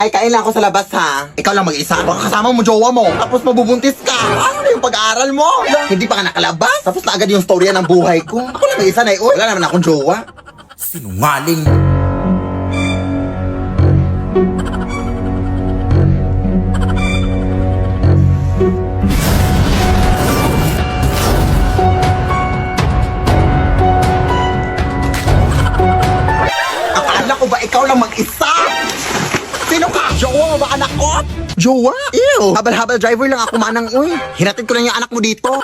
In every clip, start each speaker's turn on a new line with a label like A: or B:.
A: Ay, kain lang ako sa labas ha. Ikaw lang mag-isa. Baka kasama mo jowa mo. Tapos mabubuntis ka. Ano na yung pag-aaral mo? Hindi pa ka nakalabas. Tapos na agad yung storya ng buhay ko. Ako lang mag-isa na Wala naman akong jowa. Sinungaling. Akala ko ba ikaw lang mag-isa? Sino ka? Jowa mo ba anak ko? Jowa? Ew! Habal-habal driver lang ako manang, uy. Hinatid ko lang yung anak mo dito.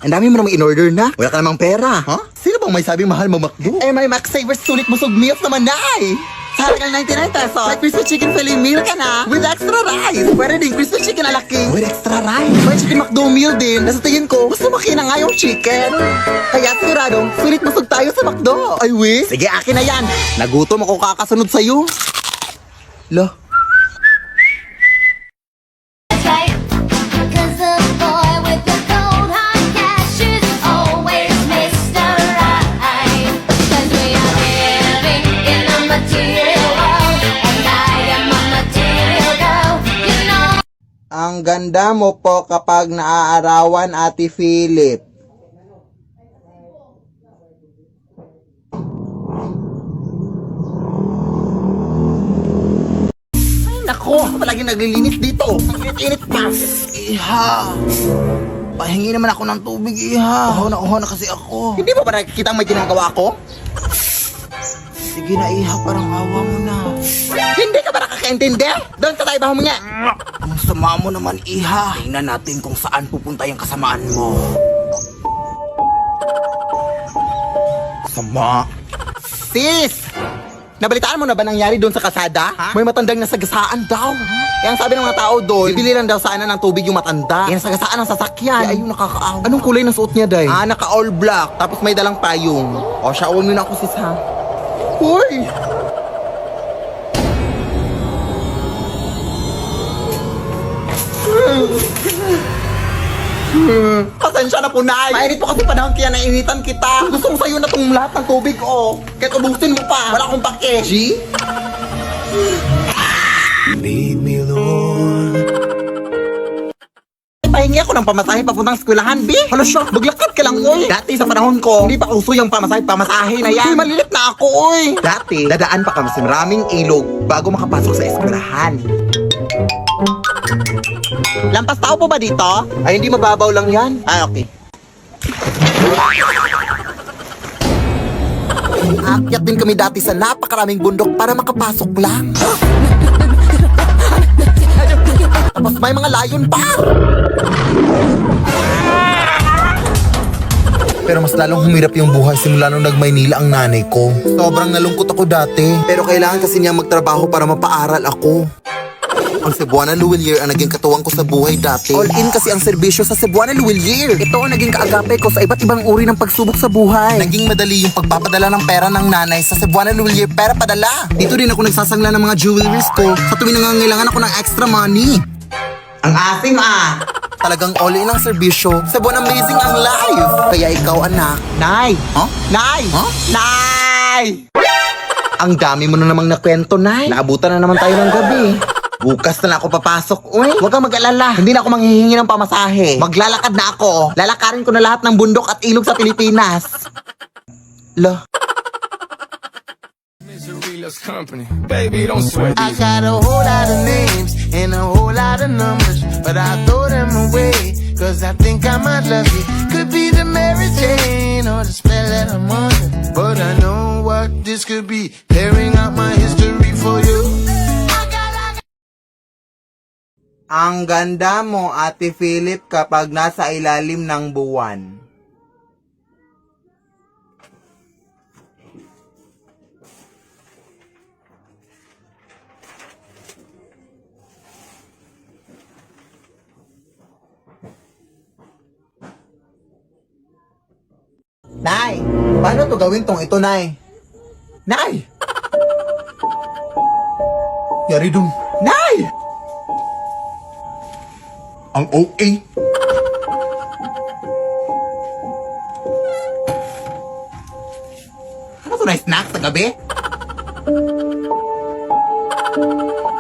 A: Ang dami mo namang in-order na. Wala ka namang pera. Huh? Sino bang may sabing mahal mo McDo? Eh, may Max Savers sulit busog meals naman na eh. Sa halagang 99 pesos, may crispy chicken fillet meal ka na with extra rice. Pwede din crispy chicken alaki with extra rice. May chicken McDo meal din. Nasa tingin ko, gusto makina nga yung chicken. Kaya siguradong, sulit busog tayo sa McDo. Ay, we? Sige, akin na yan. Nagutom ako kakasunod sa'yo. Lo.
B: Cause the boy with the gold hard cash is always Mr. Right. Cause we are living in a material world, and I am a material girl, you know.
A: Ang ganda mo po kapag naaarawan, Ate Philip. Nako, palagi naglilinis dito. Ang init-init pa. Iha. Pahingi naman ako ng tubig, Iha. Uhaw na kasi ako. Hindi ba ba nakikita may ginagawa ko? Sige na, Iha. Parang awa mo na. Hindi ka ba nakakaintindi? Doon sa tayo mo niya. Ang sama mo naman, Iha. Tingnan natin kung saan pupunta yung kasamaan mo. Sama. Sis! Nabalitaan mo na ba nangyari doon sa kasada? Ha? May matandang nasagasaan daw. Yang sabi ng mga tao doon, bibili lang daw sana ng tubig yung matanda. Yan nasagasaan ng sasakyan. Ay, ayun, nakakaawa. Anong kulay ng suot niya, Day? Naka all black. Tapos may dalang payong. O, shawl mo na ako, sis, ha? Uy! Pasensya na po, Nay. Mainit po kasi panahon kaya nainitan kita. Gusto ko sa'yo na itong lahat ng tubig, oh. Kahit ubusin mo pa. Wala akong pake. G? Leave me alone. Pahingi ako ng pamasahe papuntang eskwelahan, B. Hala siya, maglakad ka lang, oy. Dati sa panahon ko, hindi pa uso yung pamasahe na yan. Uy, malilit na ako, oy. Dati, dadaan pa kami sa maraming ilog bago makapasok sa eskwelahan. Lampas tao po ba dito? Ay, hindi mababaw lang yan. Ay, okay. Aakyat din kami dati sa napakaraming bundok para makapasok lang. Tapos may mga layon pa. Pero mas lalong humirap yung buhay simula nung nag-Maynila ang nanay ko. Sobrang nalungkot ako dati. Pero kailangan kasi niya magtrabaho para mapaaral ako. Ang Cebuana Luwilier ang naging katuwang ko sa buhay dati. All-in kasi ang serbisyo sa Cebuana Luwilier. Ito ang naging kaagape ko sa iba't ibang uri ng pagsubok sa buhay. Naging madali yung pagpapadala ng pera ng nanay sa Cebuana Luwilier Pera Padala. Dito din ako nagsasangla ng mga jewelries ko sa tuwing nangangailangan ako ng extra money. Ang asim Talagang all-in ang serbisyo. Cebuana amazing ang life. Kaya ikaw, anak. Nay! Huh? Nay! Huh? Nay! Ang dami mo na namang nakwento, Nay. Naabutan na naman tayo ng gabi. Bukas na ako papasok, uy. Huwag kang mag-alala. Hindi na ako manghihingi ng pamasahe. Maglalakad na ako. Lalakarin ko na lahat ng bundok at ilog sa Pilipinas. Lo.
C: Baby, don't sweat.
A: I got a whole lot of names and a whole lot of numbers, but I throw them away, cause I think I might love you. Could be the Mary Jane or the spell that I'm under, but I know what this could be. Tearing out my history for you. Ang ganda mo, Ate Philip, kapag nasa ilalim ng buwan. Nay, paano to gawin tong ito, Nay? Nay! Yari dun. Nay! Ang OA. Ano to na snack sa gabi?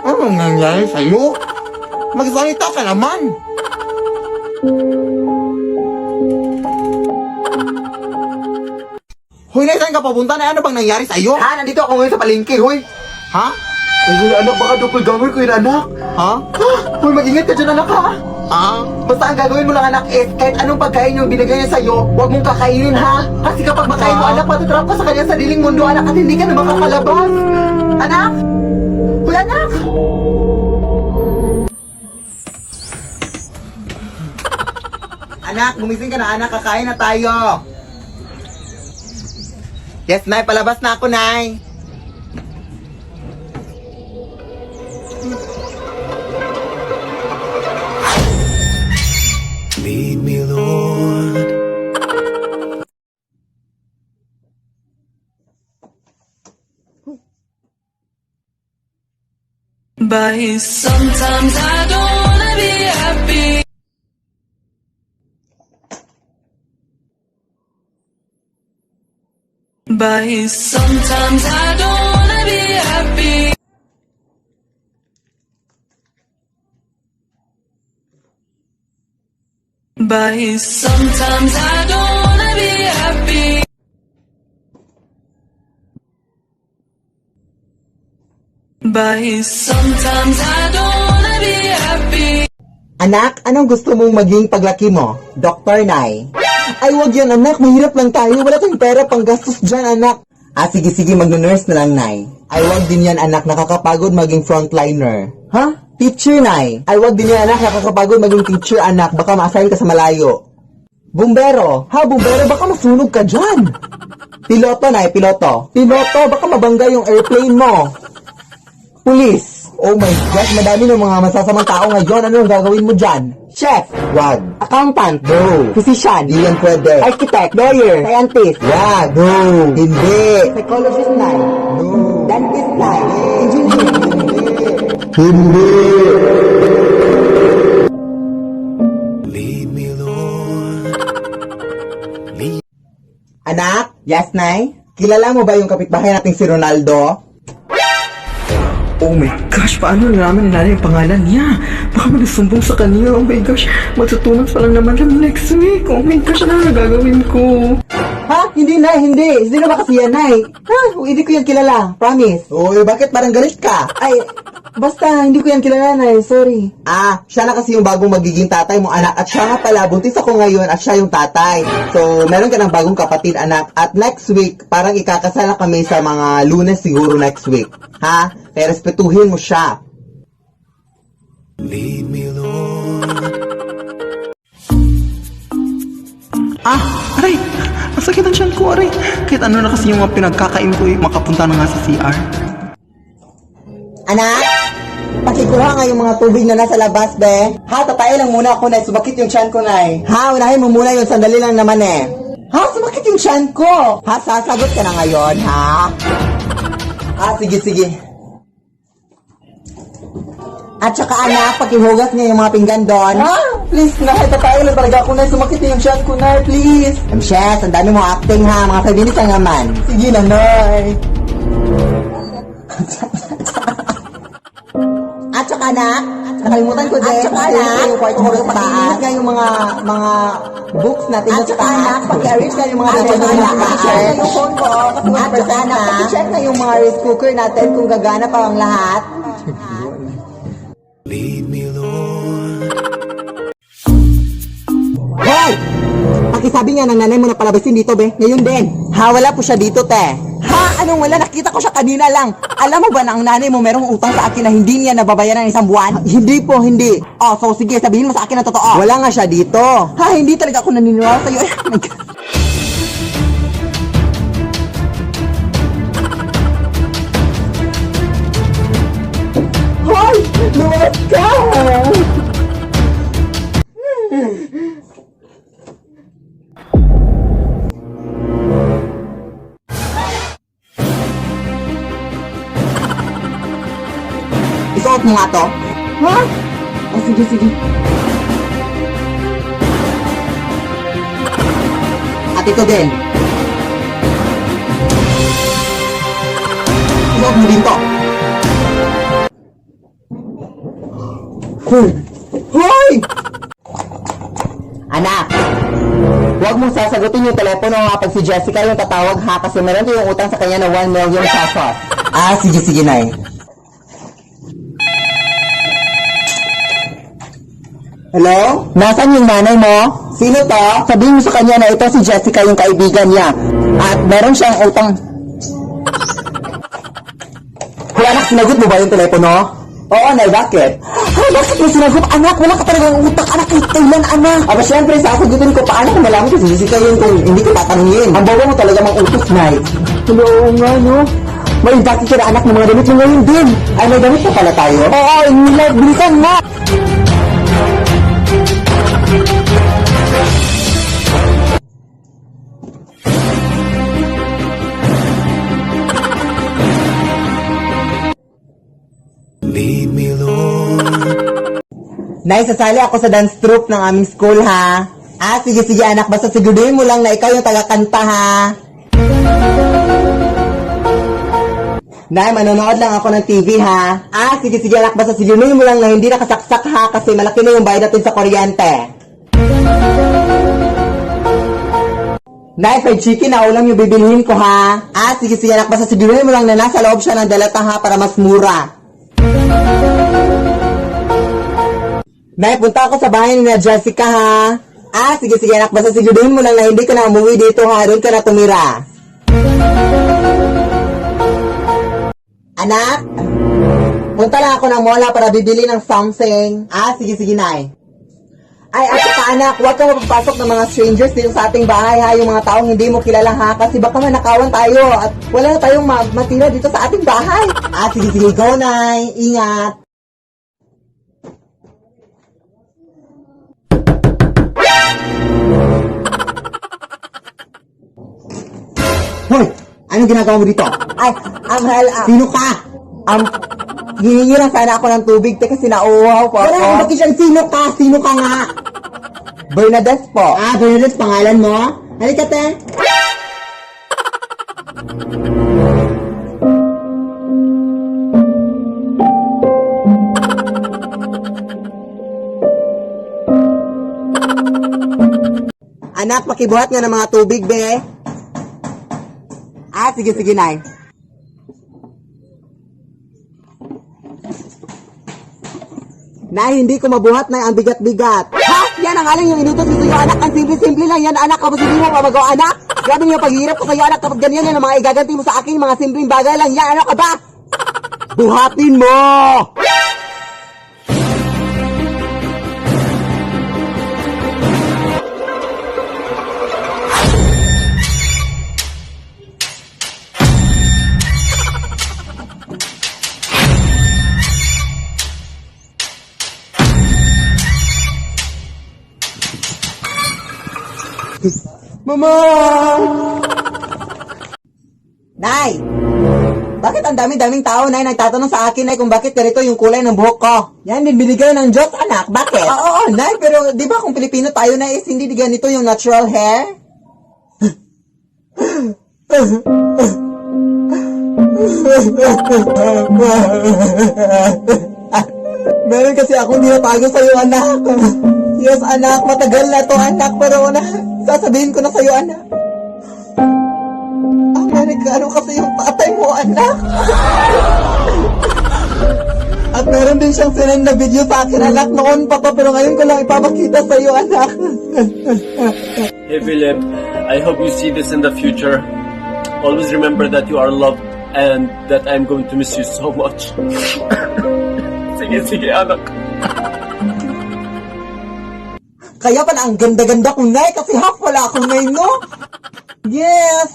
A: Anong nangyari sa'yo? Magsalita ka naman! Hoy, Nay, saan ka papunta na? Ano bang nangyari sa'yo? Ha? Nandito ako ngayon sa palengke, hoy! Ha? Ay, hoy, anak, baka doppelganger ko yun, anak! Ha? Hoy, mag-ingat ka dyan, anak, ha? Basta ang gagawin mo lang, anak, is kahit anong pagkain yung binigay niya sa'yo, huwag mong kakainin, ha? Kasi kapag makain mo, anak, matatrap ka sa kanyang sariling mundo, anak, at hindi ka na makakalabas! Anak! Hoy, anak! Anak, gumising ka na, anak, kakain na tayo! Yes, Nay, palabas na ako, Nay!
C: Lead me, Lord.
D: But sometimes I don't wanna be happy. But sometimes I don't wanna be happy. But sometimes I don't wanna be happy. But sometimes I don't wanna be happy.
E: Anak, anong gusto mong maging paglaki mo? Doktor, Nay. Ay, wag yan, anak. Mahirap lang tayo. Wala tayong pera pang gastos dyan, anak. Sige, mag-nurse na lang, Nay. Ay, wag din yan, anak. Nakakapagod maging frontliner. Ha? Teacher, Nay. Ay, wag din yan, anak. Nakakapagod maging teacher, anak. Baka ma-assign ka sa malayo. Bumbero. Ha, bumbero? Baka masunog ka dyan. Piloto, Nay. Piloto. Piloto, baka mabangga yung airplane mo. Pulis. Oh my gosh, madami ng mga masasamang tao ngayon. Ano ang gagawin mo dyan? Chef. Wag. Accountant. No. Physician. Di yan pwede. Architect. Lawyer. Scientist. Wag. No. Hindi. Psychologist na. No. Dentist na. Engineer. Hindi.
C: Lead me, Lord.
E: Anak? Yes, Nay? Kilala mo ba yung kapitbahay nating si Ronaldo?
F: Oh my gosh, paano nalaman nila yung pangalan niya? Baka manasumbong sa kanya. Oh my gosh, matutunan pa lang naman kami next week. Oh my gosh, ano na gagawin ko?
E: Ha? Hindi, Nay, hindi. Sino ba kasi yan, Nay? Ha? Hindi ko yan kilala. Promise. Uy, bakit parang galit ka? Ay, basta, hindi ko yan kilala, Nay. Sorry. Siya na kasi yung bagong magiging tatay mo, anak. At siya nga pala, buntis ako ngayon at siya yung tatay. So, meron ka ng bagong kapatid, anak. At next week, parang ikakasala kami sa mga Lunes siguro next week. Ha? Kaya respetuhin mo siya.
C: Lead me, Lord.
F: Aray! Ang sakit ang tiyan ko, aray! Kahit ano na kasi yung mga pinagkakain ko, makapunta na nga sa CR.
E: Anak, pakikuha nga yung mga tubig na nasa labas, be. Ha, tatay lang muna ako, Nay. Sumakit yung tiyan ko, Nay. Ha, unahin mo muna yun. Sandali lang naman, eh. Ha, sumakit yung tiyan ko. Ha, sasagot ka na ngayon, ha? Sige. At saka, anak, pakihugas niya yung mga pinggan doon. Ha? Please, Nay. Tatay lang talaga ako, Nay. Sumakit yung tiyan ko, Nay. Please. Shes, ang dami mo acting, ha. Mga kaibinis ka naman. Sige na, Nay. At saka, anak, nakalimutan ko din. At saka, anak, yung kwarto ko sa taas. Nga yung mga books natin sa taas. At saka, anak, pag-arrange nga yung mga natin sa taas. Pag-check yung phone ko. At saka, anak, pag-check na yung mga rice cooker natin kung gagana pa ang lahat.
C: Lead me, Lord.
E: Hoy! Pakisabi nga ng nanay mo na palabasin dito, be. Ngayon din. Ha, wala po siya dito, te. Ha? Anong wala? Nakita ko siya kanina lang. Alam mo ba na ang nanay mo merong utang sa akin na hindi niya nababayaran ng isang buwan? Hindi po, hindi. Oh, so sige, sabihin mo sa akin na totoo. Wala nga siya dito. Ha, hindi talaga ako naniniwala sa'yo. Oh my God. Hoy! Luwas ka! Isuot mo nga to? Ha? Sige. At ito din. Isuot mo din to. Hoy! Anak! Huwag mong sasagutin yung telepono kapag si Jessica yung tatawag ha kasi meron ko yung utang sa kanya na 1 million pesos. Sige, Nay. Hello? Nasaan yung nanay mo? Sino to? Sabihin mo sa kanya na ito si Jessica yung kaibigan niya. At meron siyang utang. Hoy anak, sinagot mo ba yung telepono? Oo, Nay, bakit? Ay, bakit mo sinagot? Anak, wala ka talagang utak. Anak, kailan, anak? Aba, syempre, sasagutin ko. Paano kung malaman ko si Jessica yun kung hindi ko tatanungin? Ang bawa mo talaga mang utos, Nay. Oo nga, no? May bakit ka na anak ng mga damit mo ngayon din? Ay, may damit pa pala tayo? Oo, bilisan mo!
C: Lead me, Lord.
E: Nay, sasali ako sa dance troupe ng aming school, ha? Sige, anak. Basta siguraduhin mo lang na ikaw yung taga-kanta, ha? Nay, manonood lang ako ng TV, ha? Sige, anak. Basta siguraduhin mo lang na hindi nakasaksak, ha? Kasi malaki na yung bayad natin sa kuryente. Nay, fried chicken na ulam yung bibilhin ko, ha? Sige, anak. Basta siguraduhin mo lang na nasa loob siya ng dalata, ha? Para mas mura. Nay, punta ako sa bahay ni Jessica, ha? Sige, anak. Basta siguraduhin mo lang na hindi ka na umuwi dito, ha? Doon ka na tumira. Anak? Punta lang ako ng mola para bibili ng something. Sige, Nay. At saka anak, huwag kang mapapasok ng mga strangers dito sa ating bahay, ha? Yung mga taong hindi mo kilala, ha? Kasi baka manakawan tayo at wala na tayong matira dito sa ating bahay. Sige, go, Nay. Ingat. Hoy! Anong ginagawa mo dito? Sino ka? Hihingi lang sana ako ng tubig, kasi nauuhaw po ako. Wala akong bakit sino ka? Sino ka nga? Bernadette po. Bernadette, pangalan mo? Halika, te. Anak, pakibuhat nga ng mga tubig, be. Sige, Nay. Nay, hindi ko mabuhat, Nay. Ang bigat-bigat. Ha? Yan ang aling yung inutos ko sa'yo, anak. Ang simple-simple lang yan, anak. Kapag hindi mo mamagawa, anak. Grabe yung paghihirap ko sa'yo, anak. Kapag ganyan yan, ang mga igaganti mo sa akin, mga simpleng bagay lang yan. Ano ka ba? Buhatin mo! Mama! Nay! Bakit ang dami-daming tao, Nay, nagtatanong sa akin, Nay, kung bakit ganito yung kulay ng buhok ko? Yan din binigay ng Diyos, anak. Bakit? Oo, Nay, pero di ba kung Pilipino tayo, Nay, hindi ganito yung natural hair? Meron kasi akong tinatago sa'yo, anak. Yes, anak, matagal na to, anak, pero sasabihin ko na sa'yo, anak. Amerikano kasi yung tatay mo, anak. At meron din siyang sinend na video sa akin, anak, noon pa to, pero ngayon ko lang ipapakita sa'yo, anak.
G: Hey Philip, I hope you see this in the future. Always remember that you are loved and that I'm going to miss you so much. Sige, anak.
E: Kaya pala ang ganda-ganda ko, Nay, kasi half wala akong ngayon, no? Yes!